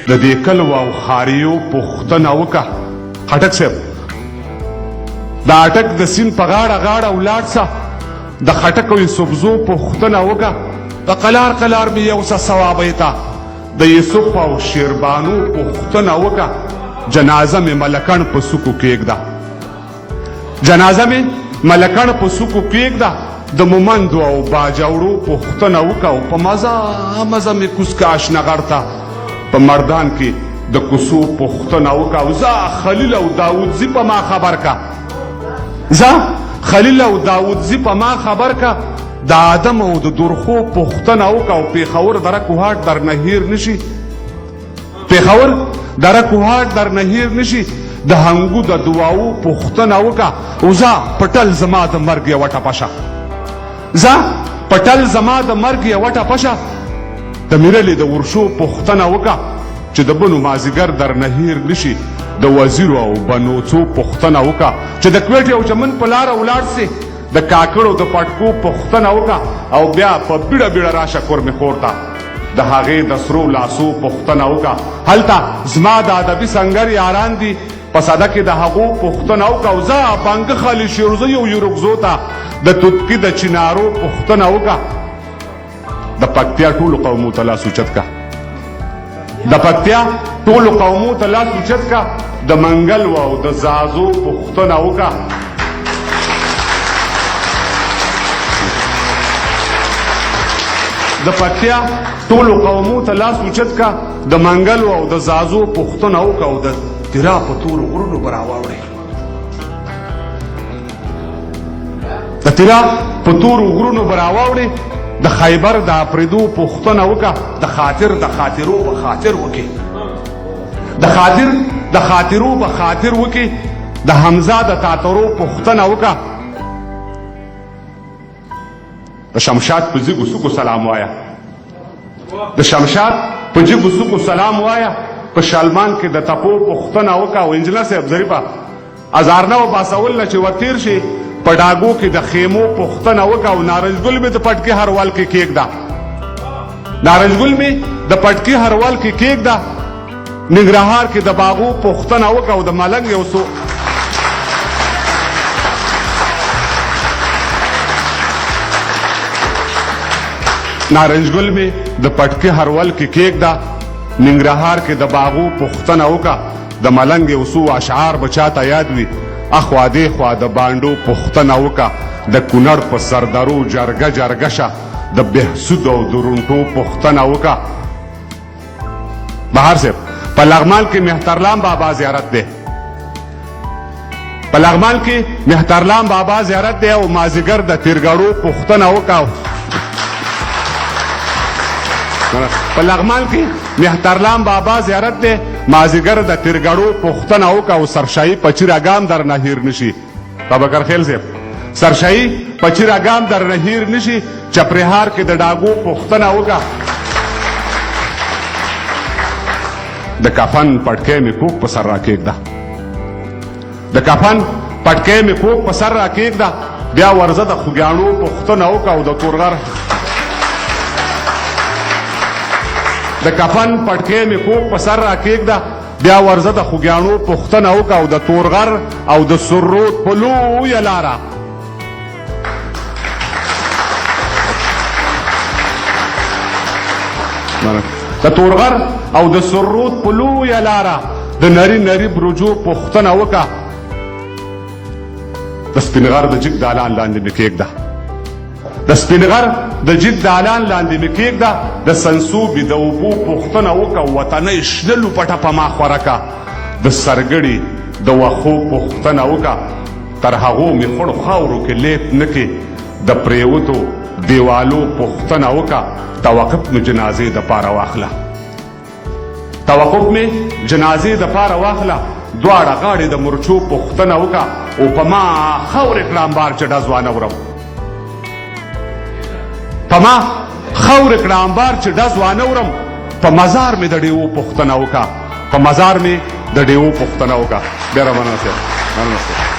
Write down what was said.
د دې کلو او ښاریو پوښتنه وکړه. خټک صاحب د اټک د سیند په غاړه غاړه ولاړ سه، د خټک او یوسفزو پوښتنه وکړه. د قلار قلار مې یو څه ثوابی ته د یوسف او شیربانو پوښتنه وکړه. جنازه مې ملکڼ په سوکو کېږده، جنازه مې ملکڼ په سوکو کېږده. د مومندو او باجوړو پوښتنه وکړه او په مزه مزه مې کوز که اشنغر ته په مردان کې د کوڅو پوښتنه وکړه. او زه خلیل او داودزي په ما خبر کا، زه خلیل او داودزي په ما خبر کا. د آدم او د درخو پوښتنه وکړه او پېښور دره کوهاټ در نه هیر نشي، پېښور دره کوهاټ در نه هیر نشي. د هنګو د دعاو پوښتنه وکړه. او زه پټل زما د مرګ یوه ټپه شه، زه پټل زما د مرګ یوه ټپه شه. د میرلې د ورشو پوښتنه وکړه چې د بنو مازدیګر در نه هیر نشي. د وزیرو او بنوڅو پوښتنه وکړه چې د کوټې او چمن په لاره ولاړ سي. د کاکړو د پټکو پوښتنه وکړه او بیا په بیړه بیړه راشه کورمې خور ته د هغې د سرو لاسو پوښتنه وکړه. هلته زما د ادبي سنګر یاران دي، په سده کې د هغو پوښتنه وکړه. او زه بانګه خالي شیرزیو یورګزو ته د توتکي د چنارو پوښتنه وکړه. د پکتیا ټولو قومو ته لاس اوچت کا، د پکتیا ټولو قومو ته لاس اوچت کا. د منګل او د زازو پوښتنه وکړه. د پکتیا ټولو قومو ته لاس اوچت کا. د منګل او د زازو پوښتنه وکړه. او د تیرا په تورو غرونو به راواوړې، د تیرا په تورو غرونو به راواوړې. د خیبر د اپریدو پوښتنه وکړه. د خاطر د خاطرو به خاطر وکړي، د خاطر د خاطرو به خاطر وکړي. د حمزه د تاترو پوښتنه وکړه. د شمشاد په جګو سکو سلام وایا، د شمشاد په جګو سکو سلام وایا. په شلمان کې د تپو پوښتنه وکړه. او انجنیر صاحب ظریفه ازارنه و باسول نه چې وتیر شي، په ډاګو کې د خیمو پوښتنه وکړه. او نارنج ګل مې د پټکي هروال کې کېږده، نارنج ګل مې د پټکي هروال کې کېږده. ننګرهار کې د باغو پوښتنه وکړه. او د ملنګ یو څو نارنج ګل مې د پټکي هروال کې کېږده. ننګرهار کې د باغو پوښتنه وکړه. د ملنګ یو څو اشعار به چاته یاد وي. اخوا دې خوا د بانډو پوښتنه وکړه. د کونړ په سردرو جرګه جرګه شه. د بهسود او درونټو پوښتنه وکړه. بهار صاحب په لغمان کې مهترلام بابا زیارت دی، په لغمان کې مهترلام بابا زیارت دی. او مازدیګر د تیرګړو پوښتنه وکړه. په لغمان کې مهترلام بابا زیارت دی، مازدیګر د تیرګړو پوښتنه وکړه. او سرشاهي په چیراګام در نه هیر نشي. بابکر خیل صاحب سرشاهي په چیراګام در نه هیر نشي. چپرهار کې د ډاګو پوښتنه وکړه. د کفن پټکی مې کوک په سر را کېږده، د کفن پټکی مې کوک په سر را کېږده. بیا ورځه د خوږیاڼو پوښتنه وکړه. او د تورغر د کفن پټکی مې کوک په سر را کېږده. بیا ورځه د خوږیاڼو پوښتنه وکړه. او د تورغر او د سرود په لویه لاره د تورغر او د سرود په لویه لاره د نری نری برجو پوښتنه وکړه. د سپینغر د جګ دالان لاندې مې کېږده، د سپینغر د جګ دالان لاندې مې کېږده. د سنسوبې د اوبو پوښتنه وکړه. وطنۍ شنه لوپټه په ما خوره کا. د سرګړي د وښو پوښتنه وکړه. تر هغو مې خړو خاورو کې لیپ نه کې. د پریوتو دیوالو پوښتنه وکړه. توقف مې جنازې د پاره واخله، توقف مې جنازې د پاره واخله. دواړه غاړې د مرچو پوښتنه وکړه. او په ما خاورې کړه امبار چې ډز وانه ورم، په ما خاورې کړه امبار چې ډز وانه ورم. په مزار مې د ډیوو پوښتنه وکړه، په مزار مې د ډیوو پوښتنه وکړه. بیا را مننه صاحب، مننه صاحب.